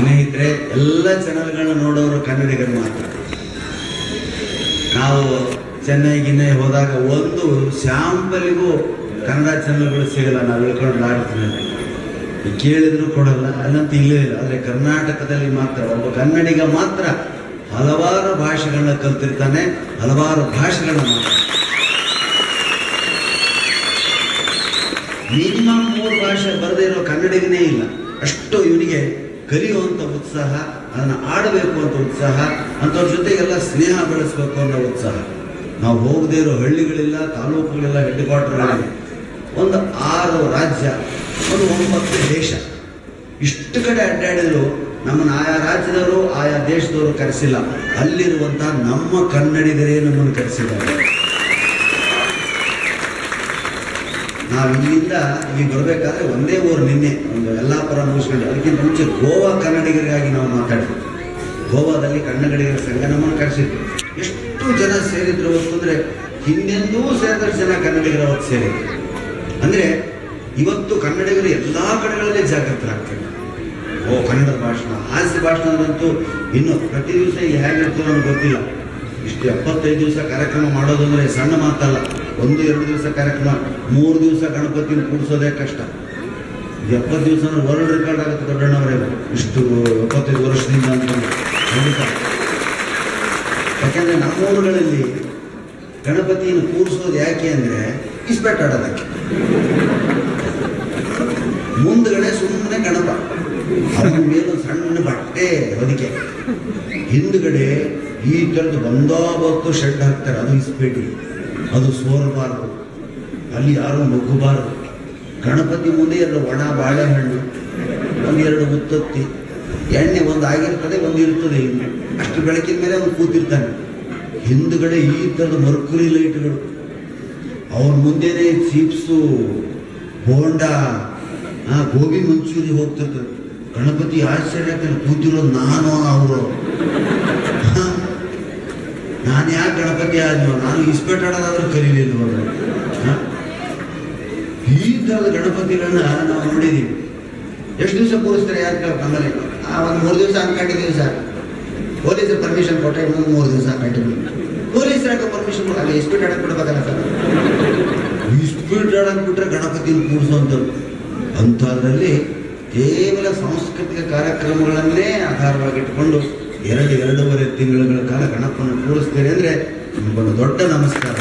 ಸ್ನೇಹಿತರೆ, ಎಲ್ಲ ಚಾನಲ್ಗಳನ್ನ ನೋಡೋರು ಕನ್ನಡಿಗರು ಮಾತ್ರ. ನಾವು ಚೆನ್ನೈ ಹೋದಾಗ ಒಂದು ಶಾಂಪಲ್ಗೂ ಕನ್ನಡ ಚಾನಲ್ಗಳು ಸಿಗಲ್ಲ. ನಾವು ಹೇಳ್ಕೊಂಡು ಆಡ್ತೀವಿ, ಕೇಳಿದ್ರು ಕೊಡಲ್ಲ, ಅಲ್ಲಂತೂ ಇಲ್ಲೇ ಇಲ್ಲ. ಆದರೆ ಕರ್ನಾಟಕದಲ್ಲಿ ಮಾತ್ರ ಒಬ್ಬ ಕನ್ನಡಿಗ ಮಾತ್ರ ಹಲವಾರು ಭಾಷೆಗಳನ್ನ ಕಲ್ತಿರ್ತಾನೆ, ಹಲವಾರು ಭಾಷೆಗಳನ್ನ ಮಾತ್ರ. ಮಿನಿಮಮ್ 3 ಭಾಷೆ ಬರದೇ ಇರೋ ಕನ್ನಡಿಗನೇ ಇಲ್ಲ. ಅಷ್ಟು ಇವನಿಗೆ ಕಲಿಯುವಂಥ ಉತ್ಸಾಹ, ಅದನ್ನು ಆಡಬೇಕು ಅಂತ ಉತ್ಸಾಹ, ಅಂಥವ್ರ ಜೊತೆಗೆಲ್ಲ ಸ್ನೇಹ ಬೆಳೆಸಬೇಕು ಅನ್ನೋ ಉತ್ಸಾಹ. ನಾವು ಹೋಗದೇ ಇರೋ ಹಳ್ಳಿಗಳಿಲ್ಲ, ತಾಲೂಕುಗಳಿಲ್ಲ, ಹೆಡ್ ಕ್ವಾರ್ಟರ್ಗಳಿಲ್ಲ. ಒಂದು 6 ರಾಜ್ಯ, ಒಂದು 9 ದೇಶ, ಇಷ್ಟು ಕಡೆ ಅಡ್ಡಾಡಿದ್ರು ನಮ್ಮನ್ನು ಆಯಾ ರಾಜ್ಯದವರು ಆಯಾ ದೇಶದವರು ಕರೆಸಿಲ್ಲ. ಅಲ್ಲಿರುವಂಥ ನಮ್ಮ ಕನ್ನಡಿಗರೇ ನಮ್ಮನ್ನು ಕರೆಸಿದ್ದಾರೆ. ನಾವು ಇಲ್ಲಿಂದ ಇಲ್ಲಿ ಬರಬೇಕಾದ್ರೆ ಒಂದೇ ಊರು, ನಿನ್ನೆ ಒಂದು ಯಲ್ಲಾಪುರ ಮುಗಿಸ್ಕೊಂಡು, ಅದಕ್ಕಿಂತ ಮುಂಚೆ ಗೋವಾ ಕನ್ನಡಿಗರಿಗಾಗಿ ನಾವು ಮಾತಾಡಿದ್ವಿ. ಗೋವಾದಲ್ಲಿ ಕನ್ನಡಿಗರ ಸಂಘ ನಮ್ಮನ್ನು ಕರೆಸಿದ್ವಿ. ಎಷ್ಟು ಜನ ಸೇರಿದ್ರು ಅಂತಂದರೆ, ಹಿಂದೆಂದೂ ಸೇರಿದಷ್ಟು ಜನ ಕನ್ನಡಿಗರ ಅವತ್ತು ಸೇರಿದ್ರು. ಅಂದರೆ ಇವತ್ತು ಕನ್ನಡಿಗರು ಎಲ್ಲ ಕಡೆಗಳಲ್ಲಿ ಜಾಗೃತರಾಗ್ತಾರೆ. ಕನ್ನಡದ ಭಾಷಣ, ಹಾಸ್ಯ ಭಾಷಣದಂತೂ ಇನ್ನು ಪ್ರತಿ ದಿವಸ ಇಲ್ಲಿ ಹೇಗಿರ್ತೋ ನನಗೆ ಗೊತ್ತಿಲ್ಲ. ಇಷ್ಟು 75 ದಿವಸ ಕಾರ್ಯಕ್ರಮ ಮಾಡೋದು ಅಂದರೆ ಸಣ್ಣ ಮಾತಲ್ಲ. 1-2 ದಿವಸ ಕಾರ್ಯಕ್ರಮ, 3 ದಿವಸ ಗಣಪತಿನ ಕೂಡಿಸೋದೇ ಕಷ್ಟ. 70 ದಿವಸ ವರ್ಲ್ಡ್ ರೆಕಾರ್ಡ್ ಆಗುತ್ತೆ ದೊಡ್ಡಣ್ಣವರೇ, ಇಷ್ಟು 75 ವರ್ಷದಿಂದ ಅಂತ ಹೇಳ್ತಾ. ಯಾಕೆಂದರೆ ನಮ್ಮ ಊರುಗಳಲ್ಲಿ ಗಣಪತಿಯನ್ನು ಕೂರಿಸೋದು ಯಾಕೆ ಅಂದರೆ ಇಸ್ಪೆಟ್ ಆಡೋದಕ್ಕೆ. ಮುಂದ್ಗಡೆ ಸುಮ್ಮನೆ ಗಣಪ, ಅವನ ಮೇಲೊಂದು ಸಣ್ಣ ಬಟ್ಟೆ ಹೊದಿಕೆ, ಹಿಂದ್ಗಡೆ ಈ ಥರದ್ದು ಬಂದೋಬಸ್ತು ಶೆಡ್ ಹಾಕ್ತಾರೆ. ಅದು ಇಸ್ಪೇಟಿ, ಅದು ಸೋರಬಾರದು, ಅಲ್ಲಿ ಯಾರೂ ನುಗ್ಗಬಾರದು. ಗಣಪತಿ ಮುಂದೆ 2 ಒಣ ಬಾಳೆಹಣ್ಣು, 1-2 ಉತ್ತತ್ತಿ, ಎಣ್ಣೆ ಒಂದು ಆಗಿರ್ತದೆ, ಒಂದು ಇರ್ತದೆ. ಇನ್ನು ಅಷ್ಟು ಬೆಳಕಿನ ಮೇಲೆ ಅವನು ಕೂತಿರ್ತಾನೆ. ಹಿಂದ್ಗಡೆ ಈ ಥರದ ಮರ್ಕುರಿ ಲೈಟ್ಗಳು, ಅವನ ಮುಂದೆನೇ ಚಿಪ್ಸು, ಬೋಂಡಾ, ಗೋಬಿ ಮಂಚೂರಿ ಹೋಗ್ತಿರ್ತದೆ. ಗಣಪತಿ ಆಶ್ಚರ್ಯ ಕೂತಿರೋದು ನಾನು, ಅವರು ನಾನು ಯಾಕೆ ಗಣಪತಿ ಆದ್ನೋ, ನಾನು ಇಸ್ಪೇಟ್ ಆಡೋದಾದ್ರೂ ಕಲೀಲಿಲ್ವ. ಈ ಥರದ ಗಣಪತಿಗಳನ್ನ ನಾವು ನೋಡಿದ್ದೀವಿ. ಎಷ್ಟು ದಿವಸ ಕೂರಿಸ್ತಾರೆ ಯಾರು ಕೇಳ್ಕೊಂಡ್ರೆ, ಒಂದು 3 ದಿವಸ ಅನ್ಕೊಂಡಿದ್ದೀವಿ ಸರ್, ಪೊಲೀಸರು ಪರ್ಮಿಷನ್ ಕೊಟ್ಟರೆ ಇನ್ನೊಂದು 3 ದಿವಸ ಕಂಟಿನ್ಯೂ. ಪೊಲೀಸರಾಗ ಪರ್ಮಿಷನ್ ಕೊಡಲ್ಲ, ಇಸ್ಪೀಟ್ ಆಡಕ್ಕೆ ಬಿಡ್ಬೇಕಲ್ಲ ಸರ್. ಇಸ್ಪೀಟ್ ಆಡಕ್ಕೆ ಬಿಟ್ರೆ ಗಣಪತಿನ ಕೂರಿಸುವಂಥದ್ದು. ಅಂಥದ್ರಲ್ಲಿ ಕೇವಲ ಸಾಂಸ್ಕೃತಿಕ ಕಾರ್ಯಕ್ರಮಗಳನ್ನೇ ಆಧಾರವಾಗಿಟ್ಟುಕೊಂಡು 2-2.5 ತಿಂಗಳ ಕಾಲ ಗಣಪನ ಕೂರಿಸ್ತೀರಿ ಅಂದರೆ ನಿಮಗೊಂದು ದೊಡ್ಡ ನಮಸ್ಕಾರ.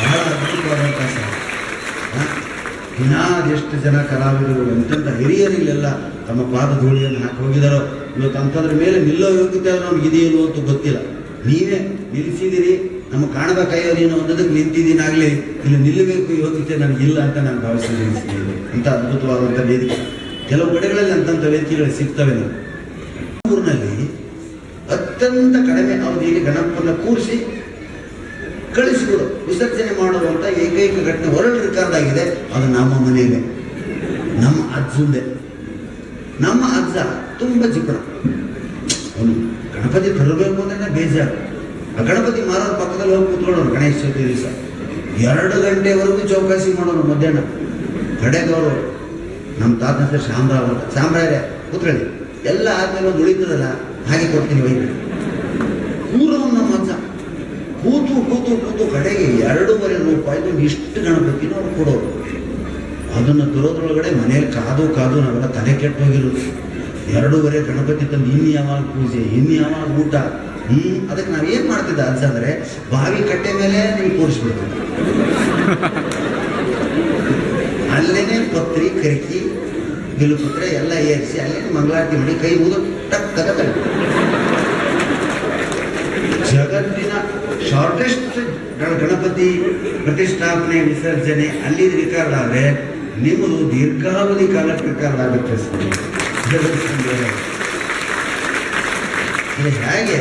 ಬಹಳ ಅದ್ಭುತವಾದಂಥ ಸಹ ಎಷ್ಟು ಜನ ಕಲಾವಿದರು, ಎಂತೆಂಥ ಹಿರಿಯರಿಲ್ಲೆಲ್ಲ ತಮ್ಮ ಪಾದ ಧೂಳಿಯನ್ನು ಹಾಕಿ ಹೋಗಿದಾರೋ. ಇವತ್ತು ಅಂಥದ್ರ ಮೇಲೆ ನಿಲ್ಲೋ ಯೋಗ್ಯತೆ ನಮ್ಗೆ ಇದೆಯಲ್ಲೋ ಅಂತ ಗೊತ್ತಿಲ್ಲ. ನೀವೇ ನಿಲ್ಲಿಸಿದಿರಿ, ನಮಗೆ ಕಾಣಬೇಕಾಯೋ ನೀನು ಅನ್ನೋದಕ್ಕೆ ನಿಂತಿದ್ದೀನಾಗಲಿ, ಇಲ್ಲಿ ನಿಲ್ಲಬೇಕು ಯೋಗ್ಯತೆ ನನಗಿಲ್ಲ ಅಂತ ನಾನು ಭಾವಿಸಿದ್ದೀನಿ. ಅಂಥ ಅದ್ಭುತವಾದಂಥ ವೇದಿಕೆ ಕೆಲವು ಕಡೆಗಳಲ್ಲಿ ಅಂಥ ವೇದಿಕೆಗಳು ಸಿಗ್ತವೆ. ನಾವು ಊರಿನಲ್ಲಿ ಅತ್ಯಂತ ಕಡಿಮೆ ಅವಧಿಯಲ್ಲಿ ಗಣಪನ ಕೂರಿಸಿ ಕಳಿಸಿಬಿಡು ವಿಸರ್ಜನೆ ಮಾಡುವಂಥ ಏಕೈಕ ಘಟನೆ ವರ್ಲ್ಡ್ ರೆಕಾರ್ಡ್ ಆಗಿದೆ. ಅದು ನಮ್ಮ ಮನೆಯಲ್ಲೇ, ನಮ್ಮ ಅಜ್ಜಂದೆ. ನಮ್ಮ ಅಜ್ಜ ತುಂಬ ಚಿಕ್ಕಣ, ಅವನು ಗಣಪತಿ ತರಬೇಕು ಅಂದ್ರೆ ಬೇಜಾರು. ಆ ಗಣಪತಿ ಮಾರೋರ ಪಕ್ಕದಲ್ಲಿ ಹೋಗಿ ಕೂತ್ಕೊಳ್ಳೋರು ಗಣೇಶ ಚತುರ್ಥಿ ದಿವಸ 2 ಗಂಟೆವರೆಗೂ ಚೌಕಾಸಿ ಮಾಡೋರು. ಮಧ್ಯಾಹ್ನ ಕಡೆಗವರು ನಮ್ಮ ತಾತನ ಹೆಸರು ಶಾಮರಾವ್ ಅಂತ, ಶಾಮರಾಯರೇ ಕೂತ್ಕೊಳ್ಳಿ, ಎಲ್ಲ ಆದ್ಮೇಲೆ ಒಂದು ಉಳಿತದಲ್ಲ ಹಾಗೆ ಕೊಡ್ತೀನಿ ವೈದ್ಯ. ಕೂರೋನು ನಮ್ಮ ಅಜ್ಜ ಕೂತು ಕೂತು ಕೂತು ಕಡೆಗೆ 2.5 ರೂಪಾಯಿದು ಇಷ್ಟು ಗಣಪತಿನೂ ಅವ್ರು ಕೊಡೋರು. ಅದನ್ನು ತರೋದ್ರೊಳಗಡೆ ಮನೇಲಿ ಕಾದು ಕಾದು ನಾವೆಲ್ಲ ತಲೆ ಕೆಟ್ಟು ಹೋಗಿರೋದು. 2.5 ಗಣಪತಿ ತಂದು ಇನ್ನು ಯಾವಾಗ ಪೂಜೆ, ಇನ್ನು ಯಾವಾಗ ಊಟ. ಅದಕ್ಕೆ ನಾವೇನು ಮಾಡ್ತಿದ್ದ ಅಜ್ಜ ಅಂದರೆ, ಬಾವಿ ಕಟ್ಟೆ ಮೇಲೆ ನೀವು ಕೂರಿಸ್ಬಿಡ್ತೀವಿ. ಅಲ್ಲೇನೆ ಪತ್ರಿ, ಕರಿಕಿ, ಬಿಲ್ಲುಪತ್ರೆ ಎಲ್ಲ ಏರಿಸಿ ಅಲ್ಲೇನೆ ಮಂಗಳಾರತಿ ಮಾಡಿ ಕೈ ಊದು ಟಕ್ ತಗತಾರೆ. ಜಗತ್ತಿನ ಶಾರ್ಟೆಸ್ಟ್ ಗಣಪತಿ ಪ್ರತಿಷ್ಠಾಪನೆ ವಿಸರ್ಜನೆ ಅಲ್ಲಿ ರೆಕಾರ್ಡ್ ಆದರೆ ನಿಮ್ಮದು ದೀರ್ಘಾವಧಿ ಕಾಲಕ್ಕೆ ರೆಕಾರ್ಡ್ ಆಗುತ್ತೆ. ಹೇಗೆ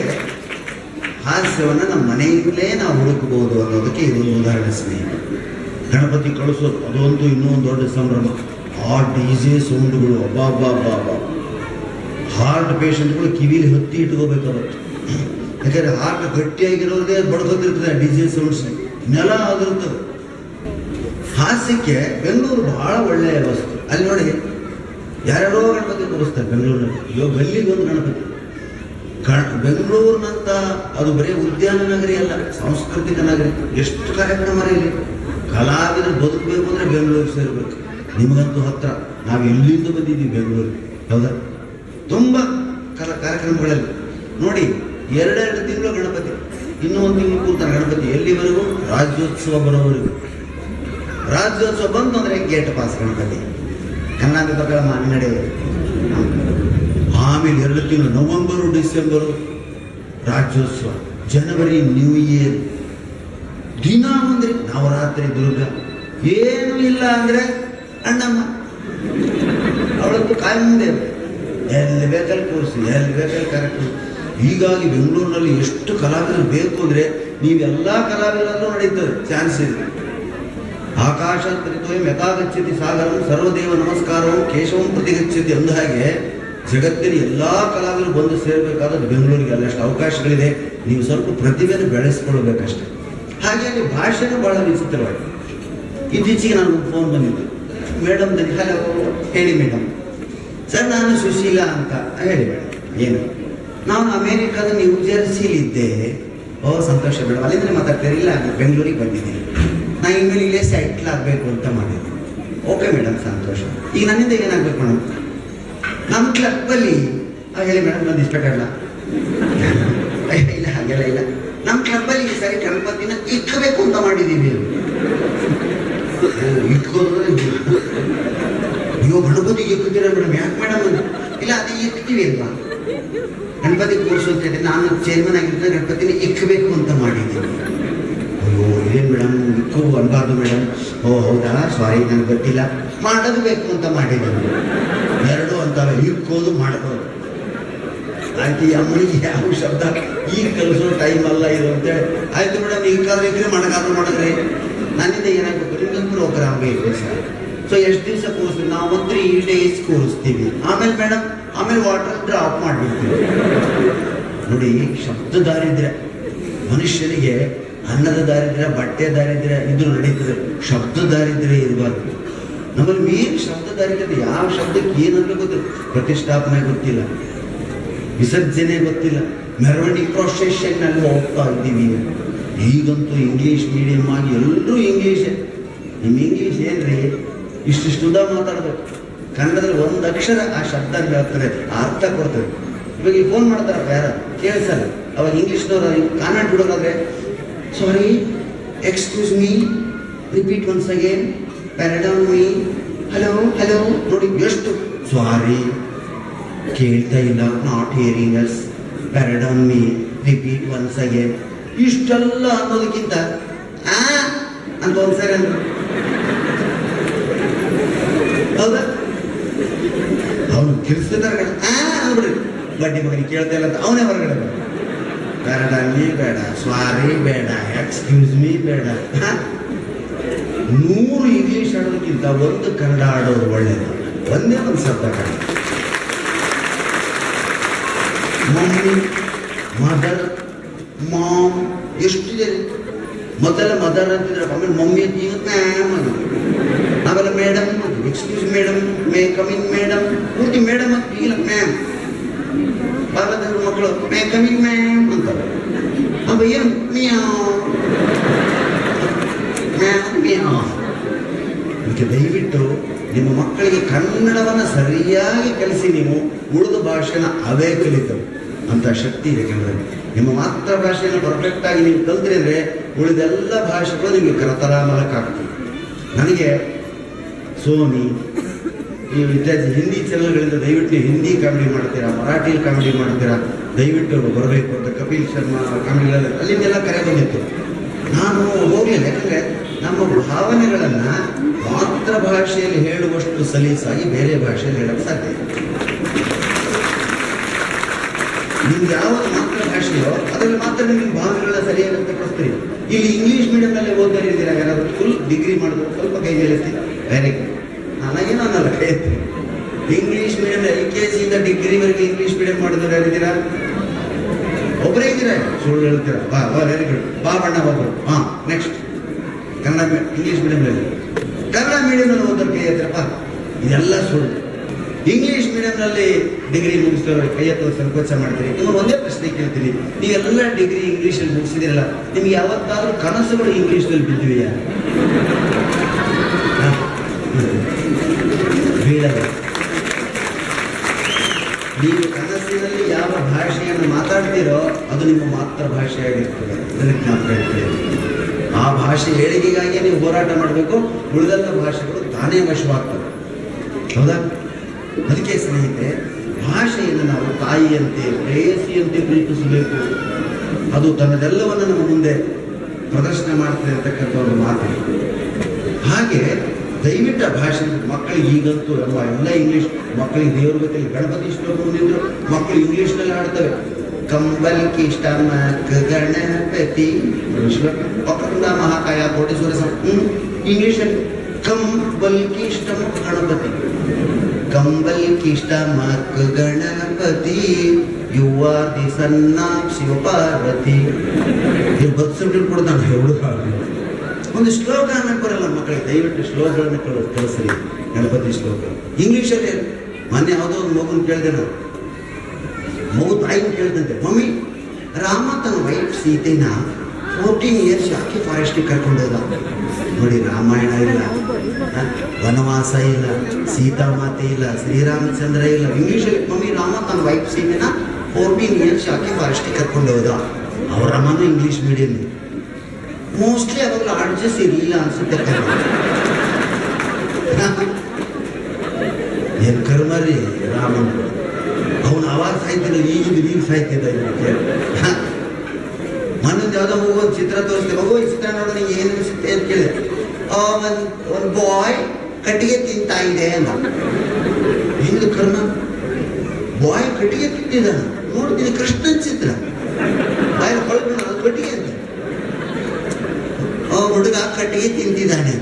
ಹಾಸ್ಯವನ್ನು ನಮ್ಮ ಮನೆಯಲ್ಲೇ ನಾವು ಹುಡುಕಬಹುದು ಅನ್ನೋದಕ್ಕೆ ಇದೊಂದು ಉದಾಹರಣೆ. ಸ್ನೇಹ ಗಣಪತಿ ಕಳಿಸೋದು ಅದಂತೂ ಇನ್ನೊಂದು ದೊಡ್ಡ ಸಂಭ್ರಮ. ಆ DJ ಸೌಂಡ್ಗಳು, ಅಬ್ಬಾ, ಹಾರ್ಟ್ ಪೇಷಂಟ್ಗಳು ಕಿವಿಲಿ ಹತ್ತಿ ಇಟ್ಕೋಬೇಕಾಗುತ್ತೆ. ಯಾಕಂದರೆ ಹಾರ್ಟ್ ಗಟ್ಟಿಯಾಗಿರೋದೇ ಬಡ್ಕೊತಿರ್ತದೆ DJ ಸೌಂಡ್ಸ್, ನೆಲ ಆಗಿರ್ತದೆ. ಹಾಸ್ಯಕ್ಕೆ ಬೆಂಗಳೂರು ಬಹಳ ಒಳ್ಳೆಯ ವಸ್ತು. ಅಲ್ಲಿ ನೋಡಿ ಯಾರ್ಯಾರೋ ಗಣಪತಿ ಕೂರಿಸ್ತಾರೆ ಬೆಂಗಳೂರಿನಲ್ಲಿ. ಇವಾಗ ಗಲ್ಲಿಗೆ ಒಂದು ಗಣಪತಿ. ಬೆಂಗಳೂರಿನಂತ ಅದು ಬರೀ ಉದ್ಯಾನ ನಗರಿ ಅಲ್ಲ, ಸಾಂಸ್ಕೃತಿಕ ನಗರಿ. ಎಷ್ಟು ಕಾರ್ಯಕ್ರಮ ಇಲ್ಲಿ. ಕಲಾವಿದರು ಬದುಕಬೇಕು ಅಂದರೆ ಬೆಂಗಳೂರಿಗೆ ಸೇರಬೇಕು. ನಿಮಗಂತೂ ಹತ್ರ. ನಾವು ಎಲ್ಲಿಂದ ಬಂದಿದ್ದೀವಿ ಬೆಂಗಳೂರಿಗೆ, ಹೌದಾ? ತುಂಬ ಕಾರ್ಯಕ್ರಮಗಳಲ್ಲಿ ನೋಡಿ, 2 ತಿಂಗಳು ಗಣಪತಿ, ಇನ್ನೂ 1 ತಿಂಗಳು ಕೂರ್ತಾರೆ ಗಣಪತಿ. ಎಲ್ಲಿವರೆಗೂ? ರಾಜ್ಯೋತ್ಸವ ಬರೋವರೆಗೂ. ರಾಜ್ಯೋತ್ಸವ ಬಂತು ಅಂದರೆ ಗೇಟ್ ಪಾಸ್ ಗಣಪತಿ, ಕರ್ನಾಟಕಗಳ ಮಾನ್ಯಡೆ. ಆಮೇಲೆ 2 ತಿಂಗಳು, ನವೆಂಬರು ಡಿಸೆಂಬರು ರಾಜ್ಯೋತ್ಸವ, ಜನವರಿ ನ್ಯೂ ಇಯರ್, ದಿನ ಅಂದರೆ ನವರಾತ್ರಿ ದುರ್ಗ. ಏನೂ ಇಲ್ಲ ಅಂದರೆ ಅಣ್ಣಮ್ಮ ಅವಳಂತೂ ಕಾಯಿ ಮುಂದೆ ಎಲ್ಲಿ ಬೇಕಲ್ಲಿ ಕೂರಿಸಿ, ಎಲ್ಲಿ ಬೇಕಲ್ಲಿ ಕಾರ್ಯಕ್ರಮ. ಹೀಗಾಗಿ ಬೆಂಗಳೂರಿನಲ್ಲಿ ಎಷ್ಟು ಕಲಾವಿದರು ಬೇಕು ಅಂದರೆ ನೀವೆಲ್ಲ ಕಲಾವಿದರಲ್ಲೂ ನಡೀತದೆ, ಚಾನ್ಸ್ ಇದೆ. ಆಕಾಶ ತ್ರಿತೋಯಂ ಯಥಾ ಗಚ್ಚತಿ ಸಾಗರಂ ಸರ್ವದೇವ ನಮಸ್ಕಾರವು ಕೇಶವಂ ಪ್ರತಿಗಚ್ಚತಿ ಅಂದ ಹಾಗೆ ಜಗತ್ತಿನ ಎಲ್ಲ ಕಲಾವಿದರು ಬಂದು ಸೇರಬೇಕಾದ್ರೆ ಬೆಂಗಳೂರಿಗೆ ಅಲ್ಲಷ್ಟು ಅವಕಾಶಗಳಿದೆ. ನೀವು ಸ್ವಲ್ಪ ಪ್ರತಿಭೆಯನ್ನು ಬೆಳೆಸ್ಕೊಳ್ಬೇಕಷ್ಟೆ. ಹಾಗೆ ಅಲ್ಲಿ ಭಾಷೆನೂ ಭಾಳ ವಿಚಿತ್ರವಾಗಿ. ಇತ್ತೀಚೆಗೆ ನನಗೆ ಫೋನ್ ಬಂದಿತ್ತು, ಮೇಡಮ್ ಹಲೋ, ಹೇಳಿ ಮೇಡಮ್. ಸರ್ ನಾನು ಸುಶೀಲಾ ಅಂತ. ಹೇಳಿ ಮೇಡಮ್, ಏನು? ನಾನು ಅಮೇರಿಕಾದ ನ್ಯೂ ಜೆರ್ಸಿಲಿದ್ದೆ. ಓ ಸಂತೋಷ ಮೇಡಮ್, ಅಲ್ಲಿಂದ ಮಾತಾಡ್ತೀರಿ? ಇಲ್ಲ, ಬೆಂಗಳೂರಿಗೆ ಬಂದಿದ್ದೀನಿ, ನಾನು ಇನ್ಮೇಲೆ ಇಲ್ಲೇ ಸೆಟ್ಲ್ ಆಗಬೇಕು ಅಂತ ಮಾಡಿದ್ದೀನಿ. ಓಕೆ ಮೇಡಮ್, ಸಂತೋಷ. ಈಗ ನನ್ನಿಂದ ಏನಾಗಬೇಕು ಮೇಡಮ್? ನಮ್ಮ ಕ್ಲಬ್ಬಲ್ಲಿ ಹೇಳಿ ಮೇಡಮ್, ನಾನು ಇಷ್ಟಪಡಲ್ಲ. ಇಲ್ಲ ಹಾಗೆಲ್ಲ ಇಲ್ಲ, ನಮ್ಮ ಕ್ಲಬ್ಬಲ್ಲಿ ಈ ಸಾರಿ ಗಣಪತಿನ ಇಕ್ಕಬೇಕು ಅಂತ ಮಾಡಿದ್ದೀವಿ. ಇಕ್ಕೋದ್ರೆ ನೀವು ಗಣಪತಿಗೆ ಇಕ್ಕುತ್ತೀರ ಮೇಡಮ್? ಯಾಕೆ ಮೇಡಮ್? ಇಲ್ಲ, ಅದು ಇಕ್ತೀವಿ ಅಲ್ವಾ, ಗಣಪತಿ ಕೂರಿಸು ಅಂತ ಹೇಳಿ ನಾನು ಚೇರ್ಮನ್ ಆಗಿದ್ದರೆ ಗಣಪತಿನ ಇಕ್ಕಬೇಕು ಅಂತ ಮಾಡಿದ್ದೀನಿ. ಅಯ್ಯೋ ಇದೇನು ಮೇಡಮ್, ಇಕ್ಕು ಅನ್ಬಾರ್ದು ಮೇಡಮ್. ಓ ಹೌದಾ, ಸಾರಿ, ನನಗೆ ಗೊತ್ತಿಲ್ಲ. ಮಾಡೋದು ಬೇಕು ಅಂತ ಮಾಡಿದ್ದೀನಿ. 2 ಅಂತವೆ, ಇಕ್ಕೋದು ಮಾಡೋದು. ಆಯ್ತು, ಈ ಅಮ್ಮನಿಗೆ ಯಾವ ಶಬ್ದ ಈಗ ಕಲಿಸೋ ಟೈಮ್ ಅಲ್ಲ ಇದು ಅಂತೇಳಿ ಆಯ್ತು ಮೇಡಮ್, ಈಗಾದ್ರೂ ಇದ್ರೆ ಮಾಡೋಕ್ಕಾದ್ರೂ ಮಾಡಿದ್ರಿ. ನನ್ನಿಂದ ಏನಾಗಬೇಕು? ನಿಮ್ಗೊಂದು ಪ್ರೋಗ್ರಾಮ್ ಬೇಕು ಸರ್. ಸೊ ಎಷ್ಟು ದಿವಸ ಕೂರಿಸ್ತೀವಿ ನಾವು? 3 days ಕೂರಿಸ್ತೀವಿ. ಆಮೇಲೆ ಮೇಡಮ್, ಆಮೇಲೆ ವಾಟರ್ ಡ್ರಾಪ್ ಮಾಡಿಬಿಡ್ತೀವಿ. ನೋಡಿ, ಶಬ್ದ ದಾರಿದ್ರ್ಯ. ಮನುಷ್ಯನಿಗೆ ಅನ್ನದ ದಾರಿದ್ರ್ಯ, ಬಟ್ಟೆ ದಾರಿದ್ರ್ಯ ಇದು ನಡೀತದೆ, ಶಬ್ದ ದಾರಿದ್ರ್ಯ ಇರಬಾರ್ದು. ನಮ್ಮಲ್ಲಿ ಮೇನ್ ಶಬ್ದ ದಾರಿದ್ರ್ಯ. ಯಾವ ಶಬ್ದಕ್ಕೆ ಏನಂತ ಗೊತ್ತಿಲ್ಲ, ಪ್ರತಿಷ್ಠಾಪನೆ ಗೊತ್ತಿಲ್ಲ, ವಿಸರ್ಜನೆ ಗೊತ್ತಿಲ್ಲ, ಮೆರವಣಿಗೆ ಪ್ರೊಸೆಷನ್ನಲ್ಲಿ ಹೋಗ್ತಾ ಇದ್ದೀವಿ. ಈಗಂತೂ ಇಂಗ್ಲೀಷ್ ಮೀಡಿಯಮ್ ಆಗಿ ಎಲ್ಲರೂ ಇಂಗ್ಲೀಷೇ. ನಿಮ್ಮ ಇಂಗ್ಲೀಷ್ ಏನ್ರಿ, ಇಷ್ಟಿಷ್ಟುದ ಮಾತಾಡಬೇಕು. ಕನ್ನಡದಲ್ಲಿ 1 ಅಕ್ಷರ ಆ ಶಬ್ದ ಹೇಳ್ತಾರೆ, ಅರ್ಥ ಕೊಡ್ತಾರೆ. ಇವಾಗ ಈಗ ಫೋನ್ ಮಾಡ್ತಾರಪ್ಪ ಯಾರು ಕೇಳಿಸಲ್ಲ. ಅವಾಗ ಇಂಗ್ಲೀಷ್ನವ್ರು ಕಾನ್ವೆಂಟ್ ಬಿಡೋದಾದ್ರೆ, sorry, excuse me, repeat once again, pardon me, hello hello. ನೋಡಿ ಎಷ್ಟು ಸಾರಿ, ಕೇಳ್ತಾ ಇಲ್ಲ, not hearing us, pardon me, repeat once again. ಇಷ್ಟೆಲ್ಲ ಅನ್ನೋದಕ್ಕಿಂತ ಅಂತ ಒಂದ್ಸರಿ ಅಂದ್ರೆ ಹೌದಾ? ಅವನು ಕಿರಿಸ್ತಿದ್ದಾರೆ ಅಂದ್ಬಿಡ್ರಿ, ಬಡ್ಡಿ ಮಗನಿಗೆ ಕೇಳ್ತಾ ಇಲ್ಲ ಅಂತ ಅವನೇ ಹೊರಗಡೆ ಬೇಡ. ಪ್ಯಾರಡೌನ್ ಮೀ ಬೇಡ, ಸಾರಿ ಬೇಡ, ಎಕ್ಸ್ಕ್ಯೂಸ್ ಮೀ ಬೇಡ. 100 ಇಂಗ್ಲೀಷ್ ಆಡೋದಕ್ಕಿಂತ 1 ಕನ್ನಡ ಆಡೋದು ಒಳ್ಳೇದು. ಒಂದೇ ಒಂದು ಶಬ್ದ ಕನ್ನಡ. ಮಮ್ಮಿ, ಮದರ್, ಮಾಮ್ ಎಷ್ಟಿದೆ. ಮೊದಲ ಮದರ್ ಅಂತಿದ್ರೆ, ಆಮೇಲೆ ಮಮ್ಮಿ ಅಂತ, ಈಗ ಮ್ಯಾಮ್ ಅದು. ಆಮೇಲೆ ಮೇಡಮ್ ಅದು, excuse madam, may coming madam, ಪೂರ್ತಿ ಮೇಡಮ್ ಅಂತ. ಈಗಿಲ್ಲ ಮ್ಯಾಮ್. ಬಾಲಕರು ಮಕ್ಕಳು ಮೇ ಕಮಿಂಗ್ ಮ್ಯಾಮ್ ಅಂತಾರೆ. ಅವ ಏನು ಮ್ಯಾವ್ ಮ್ಯಾಮ್ ಮ್ಯಾವ್. ಅದಕ್ಕೆ ದಯವಿಟ್ಟು ನಿಮ್ಮ ಮಕ್ಕಳಿಗೆ ಕನ್ನಡವನ್ನು ಸರಿಯಾಗಿ ಕಲಿಸಿ. ನೀವು ಉಳಿದ ಭಾಷೆನ ಅವೇ ಕಲಿತವೆ ಅಂತ ಶಕ್ತಿ ಇದೆ ಕನ್ನಡದಲ್ಲಿ. ನಿಮ್ಮ ಮಾತೃ ಭಾಷೆಯನ್ನು ಪರ್ಫೆಕ್ಟ್ ಆಗಿ ನೀವು ಕಲ್ತ್ರಿ ಅಂದರೆ ಉಳಿದೆಲ್ಲ ಭಾಷೆಗಳು ನಿಮಗೆ ಕರತಲಾಮಲಕ ಆಗ್ತದೆ. ನನಗೆ ಸೋನಿ, ಈ ಇತ್ಯಾದಿ ಹಿಂದಿ ಚಾನಲ್ಗಳಿಂದ ದಯವಿಟ್ಟು ನೀವು ಹಿಂದಿ ಕಾಮಿಡಿ ಮಾಡ್ತೀರಾ, ಮರಾಠಿಯಲ್ಲಿ ಕಾಮಿಡಿ ಮಾಡ್ತೀರಾ, ದಯವಿಟ್ಟು ಬರಬೇಕು ಅಂತ ಕಪಿಲ್ ಶರ್ಮಾ ಕಾಮಿಡಿಗಳಲ್ಲಿ ಅಲ್ಲಿಂದೆಲ್ಲ ಕರೆ ಬಂದಿತ್ತು. ನಾನು ಹೋಗಲಿಲ್ಲ, ಯಾಕಂದರೆ ನಮ್ಮ ಭಾವನೆಗಳನ್ನು ಮಾತೃಭಾಷೆಯಲ್ಲಿ ಹೇಳುವಷ್ಟು ಸಲೀಸಾಗಿ ಬೇರೆ ಭಾಷೆಯಲ್ಲಿ ಹೇಳಕ್ಕೆ ಸಾಧ್ಯ. ನಿಮ್ಗೆ ಯಾವುದು ಮಾತೃಭಾಷೆಯೋ ಅದರಲ್ಲಿ ಮಾತ್ರ ನಿಮಗೆ ಭಾವನೆಗಳನ್ನ ಸರಿಯಾಗಿ ವ್ಯಕ್ತಪಡಿಸ್ತೀರಿ. ಇಲ್ಲಿ ಇಂಗ್ಲೀಷ್ ಮೀಡಿಯಮ್ನಲ್ಲಿ ಓದ್ತಾ ಇದ್ದೀರಾ, ಯಾರಾದರೂ ಫುಲ್ ಡಿಗ್ರಿ ಮಾಡಿದ್ರು ಸ್ವಲ್ಪ ಕೈ ಮೇಲಿಸ್ತೀವಿ, ವೆರಿ ಗುಡ್. ನನಗೇನೋ ಅನ್ನಲ್ಲ, ಕೈ ಎತ್ತಿ. ಇಂಗ್ಲೀಷ್ ಮೀಡಿಯಂ LKG ಇಂದ ಡಿಗ್ರಿವರೆಗೆ ಇಂಗ್ಲೀಷ್ ಮೀಡಿಯಂ ಮಾಡಿದ್ರು ಯಾರಿದ್ದೀರಾ? ಒಬ್ಬರೇ ಇದ್ದೀರಾ? ಸುಳ್ಳು ಹೇಳ್ತೀರಾ? ಬಾ ಬಾ, ವೆರಿ ಗುಡ್, ಬಾ ಬಣ್ಣ ಒಬ್ಬರು. ಹಾಂ, ನೆಕ್ಸ್ಟ್ ಕನ್ನಡ ಇಂಗ್ಲೀಷ್ ಮೀಡಿಯಂನಲ್ಲಿ. ಕನ್ನಡ ಮೀಡಿಯಂನಲ್ಲಿ ಓದೋರು ಕೈ ಎತ್ತಿರಪ್ಪ. ಇದೆಲ್ಲ ಸುಳ್ಳು. ಇಂಗ್ಲಿಷ್ ಮೀಡಿಯಂನಲ್ಲಿ ಡಿಗ್ರಿ ಮುಗಿಸಿದವರು ಕೈ ಎತ್ತಲು ಸಂಕೋಚ ಮಾಡ್ತೀರಿ. ನಿಮಗೆ ಒಂದೇ ಪ್ರಶ್ನೆ ಕೇಳ್ತೀನಿ, ನೀವೆಲ್ಲ ಡಿಗ್ರಿ ಇಂಗ್ಲೀಷಲ್ಲಿ ಮುಗಿಸಿದಿರಲ್ಲ, ನಿಮ್ಗೆ ಯಾವತ್ತಾದ್ರೂ ಕನಸುಗಳು ಇಂಗ್ಲೀಷ್ನಲ್ಲಿ ಬಿದ್ದಿವೆಯಾ? ಬೀಳಲ್ಲ. ನೀವು ಕನಸಿನಲ್ಲಿ ಯಾವ ಭಾಷೆಯನ್ನು ಮಾತಾಡ್ತೀರೋ ಅದು ನಿಮ್ಮ ಮಾತೃ ಭಾಷೆಯಾಗಿರ್ತದೆ. ಅದಕ್ಕೆ ಜ್ಞಾಪಕ ಇರ್ತದೆ. ಆ ಭಾಷೆ ಏಳಿಗೆಗಾಗಿ ನೀವು ಹೋರಾಟ ಮಾಡಬೇಕು. ಉಳಿದಂಥ ಭಾಷೆಗಳು ತಾನೇ ವಶವಾಗ್ತವೆ. ಹೌದಾ? ಅದಕ್ಕೆ ಸ್ನೇಹಿತರೆ, ಭಾಷೆಯನ್ನು ನಾವು ತಾಯಿಯಂತೆ ಪ್ರೇಯಸಿಯಂತೆ ಪ್ರೀತಿಸಬೇಕು. ಅದು ತನ್ನದೆಲ್ಲವನ್ನು ನಮ್ಮ ಮುಂದೆ ಪ್ರದರ್ಶನ ಮಾಡ್ತದೆ ಅಂತಕ್ಕಂಥ ಒಂದು ಮಾತು. ಹಾಗೆ ದಯವಿಟ್ಟು ಆ ಭಾಷೆ ಮಕ್ಕಳಿಗೆ ಈಗಂತೂ ಎಲ್ಲ ಇಂಗ್ಲೀಷ್ ಮಕ್ಕಳಿಗೆ ದೇವ್ರ ಗೊತ್ತಿಲ್ಲ. ಗಣಪತಿ ಶ್ಲೋಕ ಮುಂದಿದ್ರು ಮಕ್ಕಳು ಇಂಗ್ಲೀಷ್ನಲ್ಲಿ ಹಾಡ್ತವೆ. ಕಂಬಲ್ ಕಿಷ್ಟಮಕ್ ಗಣಪತಿ ಪಕ್ಕಂದ ಮಹಾಕಾಯ ಕೋಟೇಶ್ವರ ಇಂಗ್ಲೀಷಲ್ಲಿ ಕಂಬಲ್ ಕಿಷ್ಟಮಕ್ ಗಣಪತಿ, ಕಂಬಲ್ ಕಿಷ್ಟಮಕ್ ಗಣಪತಿ ಯುವಾದಿ ಸನ್ನ ಶಿವ ಪಾರ್ವತಿ. ಬಸ್ಸು ಕೊಡ್ತಾನೆ ಹುಡುಗ. ಒಂದು ಶ್ಲೋಕ ಅನ್ನಕ್ಕೆ ಬರಲ್ಲ ಮಕ್ಕಳಿಗೆ. ದಯವಿಟ್ಟು ಶ್ಲೋಕಗಳನ್ನು ಕಳಿಸ್ರಿ. ಗಣಪತಿ ಶ್ಲೋಕ ಇಂಗ್ಲೀಷಲ್ಲಿ. ಮೊನ್ನೆ ಯಾವುದೋ ಒಂದು ಮಗುನ ಕೇಳಿದೆ ನಾನು. ಮಗು ತಾಯಿನ ಕೇಳ್ದಂತೆ, ಮಮ್ಮಿ ರಾಮ ತನ್ನ ವೈಫ್ ಸೀತೆನ 14 years ಯಾಕೆ ಫಾರೆಸ್ಟಿಗೆ ಕರ್ಕೊಂಡು ಹೋದ? ನೋಡಿ, ರಾಮಾಯಣ ಇಲ್ಲ, ವನವಾಸ ಇಲ್ಲ, ಸೀತಾಮಾತೆ ಇಲ್ಲ, ಶ್ರೀರಾಮಚಂದ್ರ ಇಲ್ಲ. ಇಂಗ್ಲೀಷಲ್ಲಿ ಮಮ್ಮಿ ರಾಮ ತನ್ನ ವೈಫ್ ಸೀತೆನ 14 years ಯಾಕೆ ಫಾರೆಸ್ಟಿಗೆ ಕರ್ಕೊಂಡು ಹೋದ? ಅವರ ಅಮ್ಮನೂ ಇಂಗ್ಲೀಷ್ ಮೀಡಿಯಂ. ಮೋಸ್ಟ್ಲಿ ಅವಾಗಲೂ ಅಡ್ಜಸ್ಟ್ ಇರಲಿಲ್ಲ ಅನ್ಸುತ್ತೆ. ಏನ್ ಕರ್ಮ ರೀ ರಾಮನ್. ಅವನು ಅವಾಗ ಸಾಯ್ತಿಲ್ಲ, ಈಗ ಸಾಯ್ತಿದ್ದ. ಮನೊಂದು ಯಾವುದೋ ಮಗು ಒಂದು ಚಿತ್ರ ತೋರಿಸ್ತೆ. ಮಗು ಈ ಚಿತ್ರ ನೋಡೋ ನಿಂಗೆ ಏನು ಅನಿಸುತ್ತೆ ಅಂತ ಕೇಳಿದೆ. ಒಂದು ಬಾಯ್ ಕಟ್ಟಿಗೆ ತಿಂತಾ ಇದೆ ಅಂದ. ಹಿಂದು ಕರ್ಮ, ಬಾಯ್ ಕಟ್ಟಿಗೆ ತಿಂತಿದ್ದಾನೆ. ನೋಡ್ತೀನಿ ಕೃಷ್ಣನ್ ಚಿತ್ರ, ಬಾಯಲ್ಲಿ ಹೊಳಗೋಣ ಕಟ್ಟಿಗೆ ಅಂತ. ಹುಡುಗ ಕಟ್ಟಿಗೆ ತಿಂತಿದ್ದಾನೆ.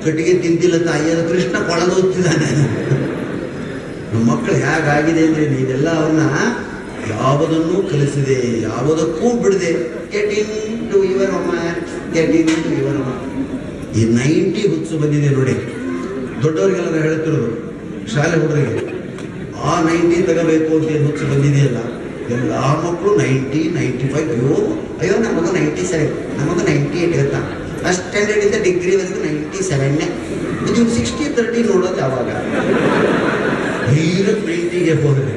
ಕಟ್ಟಿಗೆ ತಿಂತಿಲ್ಲ ತಾಯಿ, ಅದು ಕೃಷ್ಣ ಕೊಳದೋಗ್ತಿದ್ದಾನೆ. ನಮ್ಮ ಮಕ್ಕಳು ಹೇಗಾಗಿದೆ ಅಂದರೆ, ನೀವೆಲ್ಲ ಅವ್ರನ್ನ ಯಾವುದನ್ನೂ ಕಲಿಸಿದೆ, ಯಾವುದಕ್ಕೂ ಬಿಡದೆ get into your romance, get into your romance. ಈ 90 ಹುಚ್ಚು ಬಂದಿದೆ ನೋಡಿ. ದೊಡ್ಡವರಿಗೆಲ್ಲ ಹೇಳ್ತಿರೋದು, ಶಾಲೆ ಹುಡುಗರಿಗೆ ಆ 90 ತಗೋಬೇಕು ಅಂತ ಏನು ಹುಚ್ಚು ಬಂದಿದೆಯಲ್ಲ, ಎಲ್ಲ ಮಕ್ಕಳು 90, 95. ಅಯ್ಯೋ ನಮಗೂ 97, ನಮಗೂ 98 ಇರ್ತಾ. ಫಸ್ಟ್ ಸ್ಟ್ಯಾಂಡರ್ಡಿಂದ ಡಿಗ್ರಿವರೆಗೂ 97. ಇದು 60-30 ನೋಡೋದು ಯಾವಾಗ? ಪ್ರೀತಿಗೆ ಹೋದರೆ